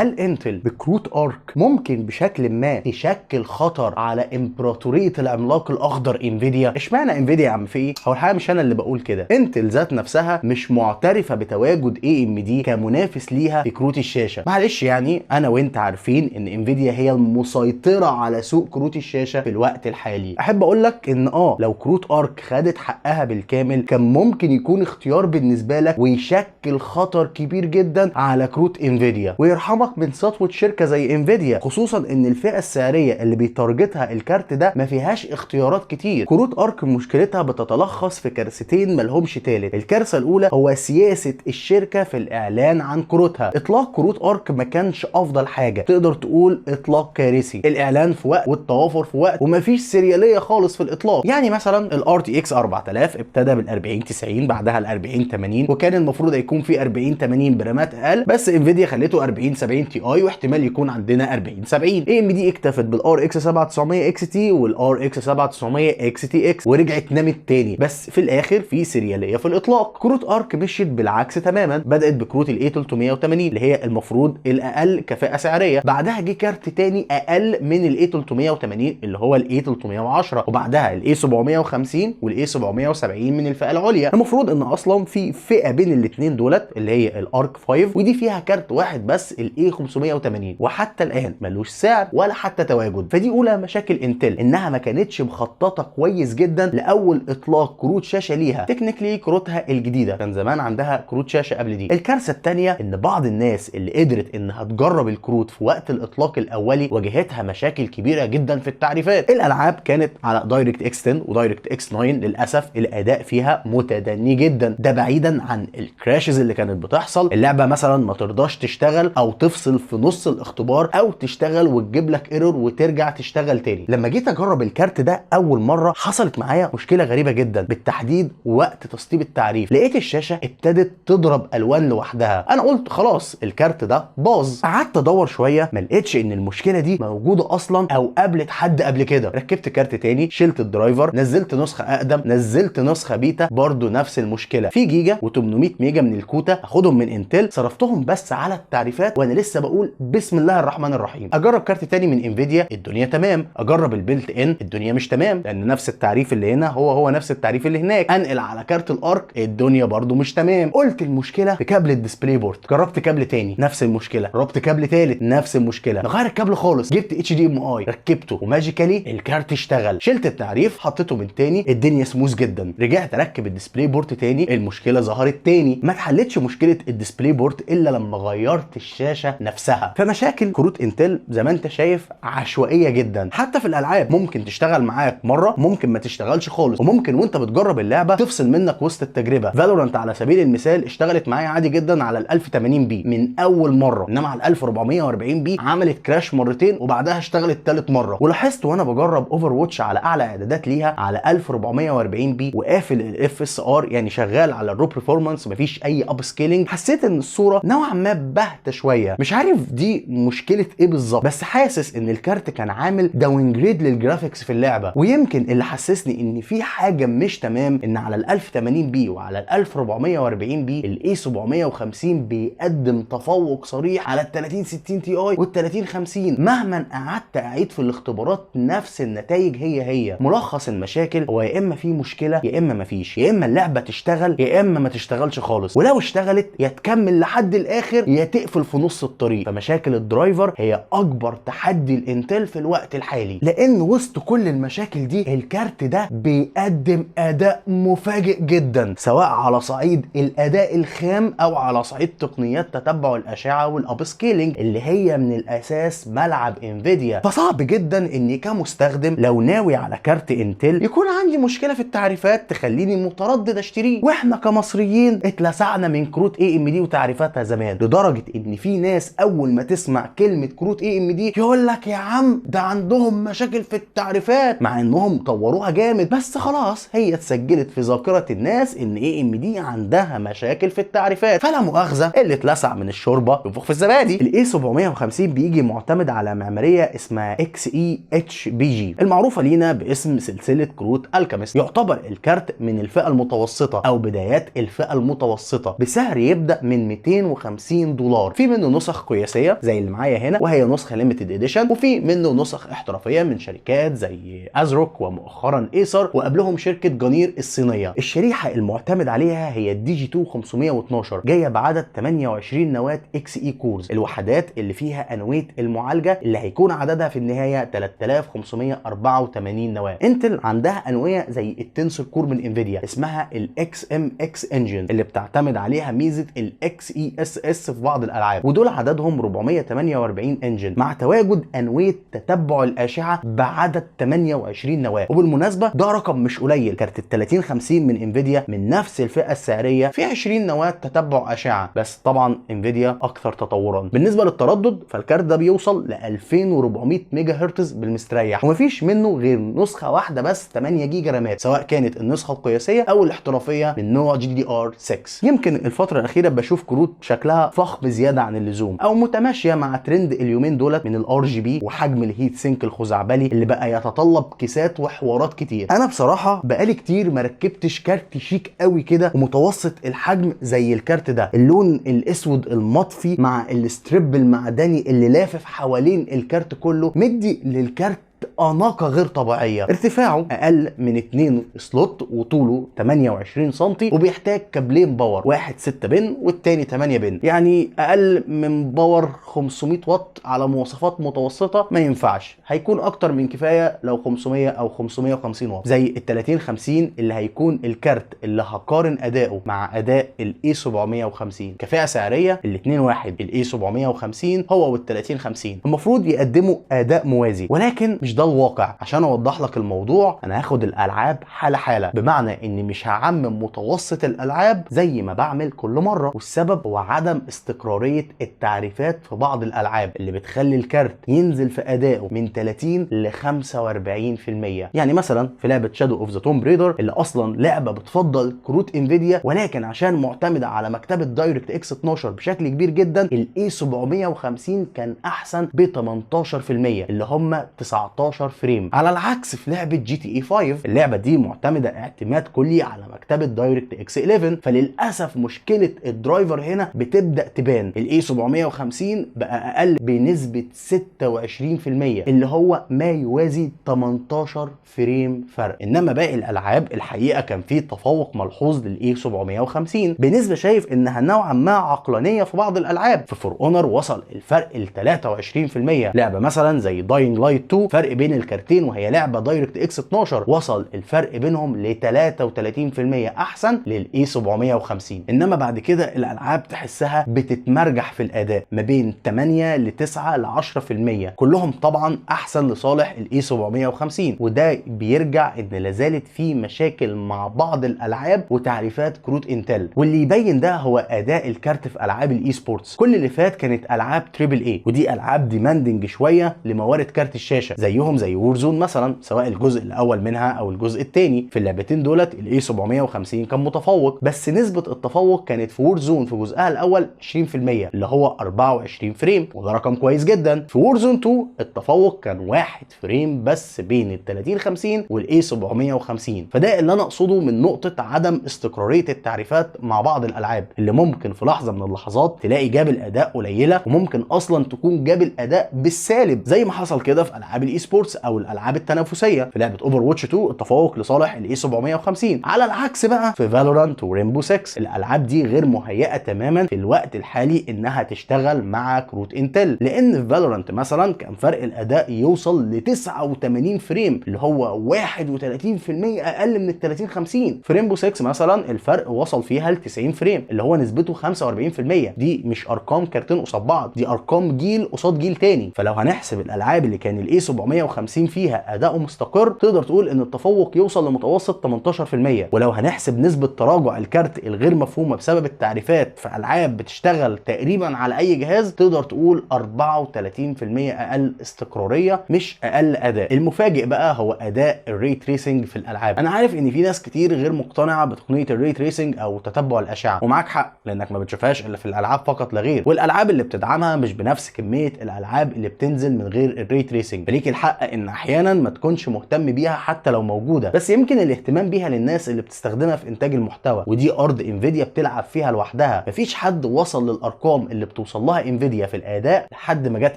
هل انتل بكروت ارك ممكن بشكل ما تشكل خطر على امبراطوريه العملاق الاخضر انفيديا؟ اشمعنى انفيديا يا عم؟ في ايه؟ هو الحقيقه مش انا اللي بقول كده، انتل ذات نفسها مش معترفه بتواجد اي ام دي كمنافس ليها في كروت الشاشه. معلش يعني انا وانت عارفين ان انفيديا هي المسيطره على سوق كروت الشاشه في الوقت الحالي. احب اقول لك ان لو كروت ارك خدت حقها بالكامل كان ممكن يكون اختيار بالنسبه لك ويشكل خطر كبير جدا على كروت انفيديا، ويرحمك من سطوه شركه زي انفيديا، خصوصا ان الفئه السعريه اللي بيتارجتها الكارت ده ما فيهاش اختيارات كتير. كروت ارك مشكلتها بتتلخص في كارثتين ملهمش تالت. الكارثه الاولى هو سياسه الشركه في الاعلان عن كروتها. اطلاق كروت ارك ما كانش افضل حاجه، تقدر تقول اطلاق كارثي. الاعلان في وقت والتوافر في وقت ومفيش سرياليه خالص في الاطلاق. يعني مثلا الار تي اكس 4000 ابتدى بال 4090 بعدها ال 4080 وكان المفروض هيكون في 4080 برامات اقل، بس انفيديا خليته 4070 تي اي واحتمال يكون عندنا 4070. اي ام دي اكتفت بالار اكس 7900 اكس تي والار اكس 7900 اكس تي اكس ورجعت نامت تاني، بس في الاخر في سرياليه في الاطلاق. كروت ارك مشيت بالعكس تماما، بدات بكروت الاي 380 اللي هي المفروض الاقل كفاءه سعريه، بعدها جه كارت تاني اقل من الاي 380 اللي هو الاي 310، وبعدها الاي 750 والاي 770 من الفئه العليا. المفروض ان اصلا في فئه بين الاثنين دولت اللي هي الارك 5 ودي فيها كارت واحد بس الاي 580، وحتى الان ملوش سعر ولا حتى تواجد. فدي اولى مشاكل انتل، انها ما كانتش مخططه كويس جدا لاول اطلاق كروت شاشه ليها. تكنيكلي كروتها الجديده كان زمان عندها كروت شاشه قبل دي. الكارثه الثانيه ان بعض الناس اللي قدرت انها تجرب الكروت في وقت الاطلاق الاولي واجهتها مشاكل كبيره جدا في التعريفات. الالعاب كانت على دايركت اكس 10 ودايركت اكس 9، للاسف الاداء فيها متدني جدا، ده بعيدا عن الكراشز اللي كانت بتحصل. اللعبه مثلا ما ترضاش تشتغل او تفصل في نص الاختبار او تشتغل وتجيب لك ايرور وترجع تشتغل تاني. لما جيت اجرب الكارت ده اول مره حصلت معايا مشكله غريبه جدا، بالتحديد وقت تسطيب التعريف. لقيت الشاشه ابتدت تضرب الوان لوحدها. انا قلت خلاص الكارت ده باظ. قعدت ادور شويه ما لقيتش ان المشكله دي موجوده اصلا او قابلت حد قبل كده. ركبت كارت تاني، شلت الدرايفر، نزلت نسخه اقدم، نزلت نسخه بيتا، برضو نفس المشكله. في جيجا و800 ميجا من الكوتا اخدهم من انتل، صرفتهم بس على التعريفات وانا لسه بقول بسم الله الرحمن الرحيم. اجرب كارت تاني من انفيديا الدنيا تمام، اجرب البيلت ان الدنيا مش تمام لان نفس التعريف اللي هنا هو نفس التعريف اللي هناك. انقل على كارت الارك الدنيا برضو مش تمام. قلت المشكله في كابل الديسبلاي بورد، جربت كابل تاني نفس المشكله، جربت كابل تالت نفس المشكله، نغير الكابل خالص، جبت اتش دي ام اي ركبته وماجيكالي الكارت اشتغل. شلت التعريف حطيته من تاني الدنيا سموث جدا، رجعت اركب الديسبلاي بورد تاني المشكله ظهرت تاني. ما اتحلتش مشكله الديسبلاي بورد الا لما غيرت الشاشه نفسها. فمشاكل كروت انتل زي ما انت شايف عشوائيه جدا. حتى في الالعاب ممكن تشتغل معاك مره، ممكن ما تشتغلش خالص، وممكن وانت بتجرب اللعبه تفصل منك وسط التجربه. فالورانت على سبيل المثال اشتغلت معايا عادي جدا على ال 1080 بي من اول مره، انما على ال 1440 بي عملت كراش مرتين وبعدها اشتغلت ثالث مره. ولاحظت وانا بجرب اوفر واتش على اعلى اعدادات ليها على 1440 بي وقافل الاف اس ار، يعني شغال على الرو برفورمانس مفيش اي اب سكيلينج، حسيت ان الصوره نوعا ما باهته شويه. مش عارف دي مشكله ايه بالظبط، بس حاسس ان الكارت كان عامل داون جريد للجرافيكس في اللعبه. ويمكن اللي حسسني ان في حاجه مش تمام ان على ال 1080 بي وعلى ال 1440 بي الاي 750 بيقدم تفوق صريح على ال 3060 تي اي وال 3050. مهما قعدت اعيد في الاختبارات نفس النتائج هي. ملخص المشاكل هو يا اما في مشكله يا اما مفيش، يا اما اللعبه تشتغل يا اما ما تشتغلش خالص، ولو اشتغلت يا تكمل لحد الاخر يا تقفل في نص الطريق. فمشاكل الدرايفر هي اكبر تحدي الانتل في الوقت الحالي، لان وسط كل المشاكل دي الكارت ده بيقدم اداء مفاجئ جدا، سواء على صعيد الاداء الخام او على صعيد تقنيات تتبع الاشعه والاب سكيلينج اللي هي من الاساس ملعب انفيديا. فصعب جدا اني كمستخدم لو ناوي على كارت انتل يكون عندي مشكله في التعريفات تخليني متردد اشتريه. واحنا كمصريين اتلسعنا من كروت اي ام دي وتعريفاتها زمان، لدرجه ان في ناس اول ما تسمع كلمه كروت اي ام دي يقول لك يا عم ده عندهم مشاكل في التعريفات، مع انهم طوروها جامد، بس خلاص هي اتسجلت في ذاكره الناس ان اي ام دي عندها مشاكل في التعريفات. فلا مؤاخذه اللي اتلسع من الشوربه ينفخ في الزبادي. الاي 750 بيجي معتمد على معماريه اسمها اكس اي اتش بي جي المعروفه لينا باسم سلسله كروت الكيميست. يعتبر الكارت من الفئه المتوسطه او بدايات الفئه المتوسطه بسعر يبدا من $250. في منه نسخ نسخ قياسيه زي اللي معايا هنا وهي نسخه ليميتد اديشن، وفي منه نسخ احترافيه من شركات زي ازروك ومؤخرا ايسر وقبلهم شركه جانير الصينيه. الشريحه المعتمد عليها هي الدي جي 2 512 جايه بعدد 28 نواه اكس اي كورز، الوحدات اللي فيها انويه المعالجه اللي هيكون عددها في النهايه 3584 نواه. انتل عندها انويه زي التنسور كور من انفيديا اسمها الاكس ام اكس انجن اللي بتعتمد عليها ميزه الاكس اي اس اس في بعض الالعاب، ودول عددهم 448 انجن مع تواجد انويه تتبع الاشعه بعدد 28 نواه. وبالمناسبه ده رقم مش قليل، كارت ال 3050 من انفيديا من نفس الفئه السعريه في 20 نواه تتبع اشعه، بس طبعا انفيديا اكثر تطورا. بالنسبه للتردد فالكارت ده بيوصل ل 2400 ميجا هرتز بالمستريح، ومفيش منه غير نسخه واحده بس 8 جيجا رامات، سواء كانت النسخه القياسيه او الاحترافيه من نوع جي دي ار 6. يمكن الفتره الاخيره بشوف كروت شكلها فخم زياده عن اللزوم او متماشيه مع ترند اليومين دولت من الار جي بي وحجم الهيت سينك الخزعبلي اللي بقى يتطلب كيسات وحوارات كتير. انا بصراحه بقالي كتير ما ركبتش كارت شيك قوي كده ومتوسط الحجم زي الكارت ده، اللون الاسود المطفي مع الستريب المعدني اللي لافف حوالين الكارت كله مدي للكارت اناقه غير طبيعيه. ارتفاعه اقل من 2 سلوت وطوله 28 سم وبيحتاج كابلين باور، واحد 6 بن والتاني 8 بن، يعني اقل من باور 500 واط على مواصفات متوسطه ما ينفعش، هيكون اكتر من كفايه لو 500 او 550 واط زي ال 3050 اللي هيكون الكارت اللي هقارن اداؤه مع اداء الاي 750. كفاءه سعريه الاثنين واحد، الاي 750 هو وال 3050 المفروض يقدموا اداء موازي، ولكن مش ده الواقع. عشان اوضح لك الموضوع انا هاخد الالعاب حاله حاله، بمعنى اني مش هعمم متوسط الالعاب زي ما بعمل كل مره، والسبب هو عدم استقراريه التعريفات في بعض الالعاب اللي بتخلي الكارت ينزل في ادائه من 30 ل 45%. يعني مثلا في لعبه شادو اوف ذا توم بريدر اللي اصلا لعبه بتفضل كروت انفيديا، ولكن عشان معتمده على مكتبه دايركت اكس 12 بشكل كبير جدا الاي 750 كان احسن ب 18% اللي هم 19 فريم، على العكس في لعبه جي تي اي 5 اللعبه دي معتمده اعتماد كلي على مكتبه دايركت اكس 11، فللاسف مشكله الدرايفر هنا بتبدا تبان. الاي 750 بقى اقل بنسبه 26% اللي هو ما يوازي 18 فريم فرق، انما باقي الالعاب الحقيقه كان فيه تفوق ملحوظ للاي 750 بنسبه شايف انها نوعا ما عقلانيه في بعض الالعاب. في فور اونر وصل الفرق ل 23%، لعبه مثلا زي داينج لايت 2 فرق بين الكارتين وهي لعبه دايركت اكس 12 وصل الفرق بينهم ل 33% احسن للاي 750. انما بعد كده الالعاب تحسها بتتمرجح في الاداء ما بين 8 ل 9 ل 10%، كلهم طبعا احسن لصالح الاي 750، وده بيرجع ان لازالت في مشاكل مع بعض الالعاب وتعريفات كروت انتل، واللي يبين ده هو اداء الكارت في العاب الاي سبورتس. كل اللي فات كانت العاب تريبل اي، ودي العاب ديماندنج شويه لموارد كارت الشاشه زيهم زي وورزون مثلا، سواء الجزء الاول منها او الجزء الثاني. في اللعبتين دولت الاي 750 كان متفوق، بس نسبه التفوق كانت في وورزون في جزءها الاول 20% اللي هو 24 فريم، وده رقم كويس جدا. في وورزون 2 التفوق كان 1 فريم بس بين ال 3050 والاي 750، فده اللي انا اقصده من نقطه عدم استقراريه التعريفات مع بعض الالعاب اللي ممكن في لحظه من اللحظات تلاقي جاب الاداء قليله، وممكن اصلا تكون جاب الاداء بالسالب زي ما حصل كده في العاب الاي سبورتس او الالعاب التنافسيه. في لعبه اوفر واتش 2 التفوق لصالح الاي 750. على العكس بقى في فالورانت وريمبو 6 الالعاب دي غير مهيئه تماما في الوقت الحالي انها تشتغل مع كروت انتل، لان في فالورانت مثلا كان فرق الاداء يوصل ل 89 فريم اللي هو 31% اقل من ال 3050. في ريمبو 6 مثلا الفرق وصل فيها ل 90 فريم اللي هو نسبته 45%. دي مش ارقام كارتين قصاد بعض، دي ارقام جيل قصاد جيل تاني. فلو هنحسب الالعاب اللي كان الاي 750 فيها اداؤه مستقر تقدر تقول ان التفوق يوصل لمتوسط 18%، ولو هنحسب نسبه تراجع الكارت الغير مفهومه بسبب التعريفات في العاب بتشتغل تقريبا على اي جهاز تقدر تقول 34% اقل استقراريه مش اقل اداء. المفاجئ بقى هو اداء الري تريسنج في الالعاب. انا عارف ان في ناس كتير غير مقتنعه بتقنيه الري تريسنج او تتبع الاشعه، ومعاك حق لانك ما بتشوفهاش الا في الالعاب فقط لا غير، والالعاب اللي بتدعمها مش بنفس كميه الالعاب اللي بتنزل من غير الري تريسنج، فليك الحق الحق ان احيانا ما تكونش مهتم بيها حتى لو موجوده، بس يمكن الاهتمام بيها للناس اللي بتستخدمها في انتاج المحتوى، ودي ارض انفيديا بتلعب فيها لوحدها. مفيش حد وصل للارقام اللي بتوصل لها انفيديا في الاداء لحد ما جت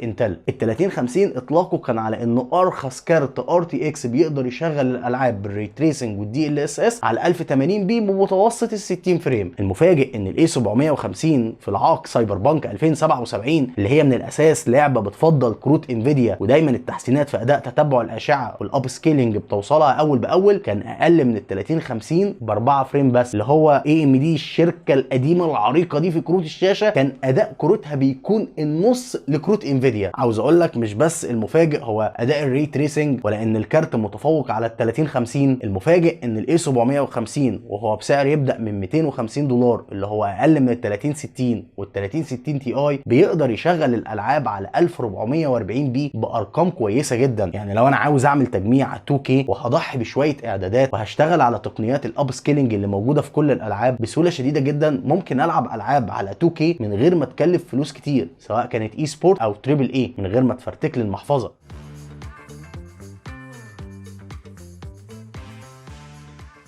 انتل. ال 3050 اطلاقه كان على انه ارخص كارت ار تي اكس بيقدر يشغل الالعاب بالري تريسنج والدي ال اس اس على 1080 بي بمتوسط ال 60 فريم. المفاجئ ان الاي 750 في العاق سايبر بانك 2077 اللي هي من الاساس لعبه بتفضل كروت انفيديا، ودايما التحسينات في اداء تتبع الاشعه والاب سكيلينج بتوصلها اول باول، كان اقل من ال 3050 ب 4 فريم بس. اللي هو اي ام دي الشركه القديمه العريقه دي في كروت الشاشه كان اداء كروتها بيكون النص لكروت انفيديا. عاوز اقول لك مش بس المفاجئ هو اداء الري تريسنج ولا ان الكارت متفوق على ال 3050، المفاجئ ان الاي 750 وهو بسعر يبدا من 250 دولار اللي هو اقل من ال 3060 وال 3060 تي اي بيقدر يشغل الالعاب على 1440 بي بارقام كويسه جدا. يعني لو انا عاوز اعمل تجميع 2K وهضحي بشويه اعدادات وهشتغل على تقنيات الاب سكيلينج اللي موجوده في كل الالعاب بسهوله شديده جدا، ممكن العب العاب على 2K من غير ما تكلف فلوس كتير، سواء كانت اي سبورت او تريبل اي، من غير ما تفرتك لي المحفظه.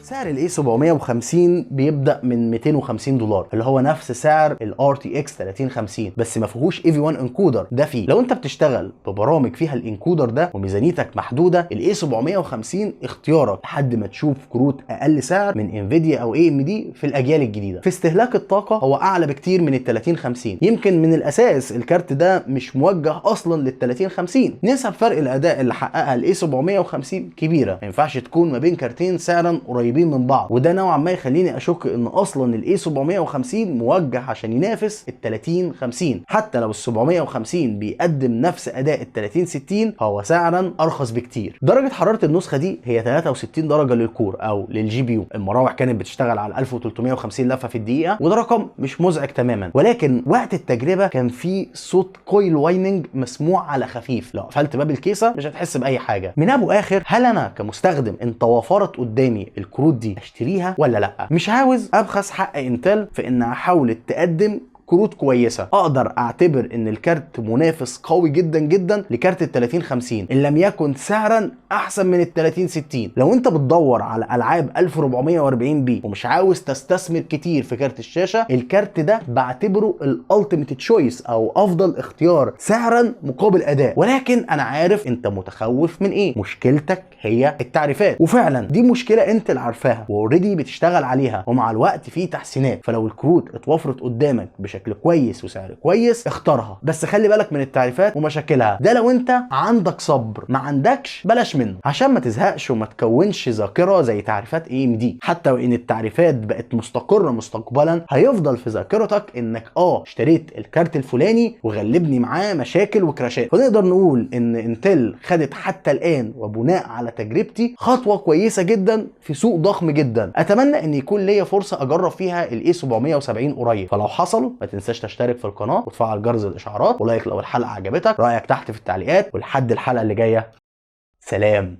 سعر الاي 750 بيبدا من 250 دولار اللي هو نفس سعر الار تي اكس 3050، بس ما فيهوش اي في 1 انكودر. ده فيه لو انت بتشتغل ببرامج فيها الانكودر ده وميزانيتك محدوده، الاي 750 اختيارك لحد ما تشوف كروت اقل سعر من انفيديا او اي ام دي في الاجيال الجديده. في استهلاك الطاقه هو اعلى بكتير من ال 3050، يمكن من الاساس الكارت ده مش موجه اصلا لل 3050. نسب فرق الاداء اللي حققها الاي 750 كبيره، ما ينفعش تكون ما بين كارتين سعرا قريبين من بعض، وده نوعا ما يخليني اشك ان اصلا الاي 750 موجه عشان ينافس ال 3050. حتى لو ال 750 بيقدم نفس اداء ال 3060 فهو سعرا ارخص بكتير. درجه حراره النسخه دي هي 63 درجه للكور او للجي بي يو. المراوح كانت بتشتغل على 1350 لفه في الدقيقه، وده رقم مش مزعج تماما، ولكن وقت التجربه كان في صوت كويل وايننج مسموع على خفيف. لو قفلت باب الكيسه مش هتحس باي حاجه. من ابو اخر، هل انا كمستخدم ان توفرت قدامي الكروت دي اشتريها ولا لا؟ مش عاوز ابخس حق انتل في انها حاولت تقدم كروت كويسه. اقدر اعتبر ان الكارت منافس قوي جدا جدا لكارت ال 3050 ان لم يكن سعرا احسن من ال 3060. لو انت بتدور على العاب 1440 بي ومش عاوز تستثمر كتير في كارت الشاشه، الكارت ده بعتبره الالتيميت تشويس او افضل اختيار سعرا مقابل اداء. ولكن انا عارف انت متخوف من ايه. مشكلتك هي التعريفات، وفعلا دي مشكله انت اللي عارفاها واوريدي بتشتغل عليها، ومع الوقت في تحسينات. فلو الكروت اتوفرت قدامك بشكل كويس وسعر كويس اختارها، بس خلي بالك من التعريفات ومشاكلها. ده لو انت عندك صبر، ما عندكش بلاش منه، عشان ما تزهقش وما تكونش ذاكره زي تعريفات اي ام دي. حتى وان التعريفات بقت مستقره مستقبلا، هيفضل في ذاكرتك انك اشتريت الكارت الفلاني وغلبني معاه مشاكل وكراشات. فنقدر نقول ان انتل خدت حتى الان وبناء على تجربتي خطوه كويسه جدا في سوق ضخم جدا. اتمنى ان يكون ليا فرصه اجرب فيها الاي 770 قريب. فلو حصل ما تنساش تشترك في القناه وتفعل جرس الاشعارات ولايك لو الحلقه عجبتك، رايك تحت في التعليقات. ولحد الحلقه اللي جايه، سلام.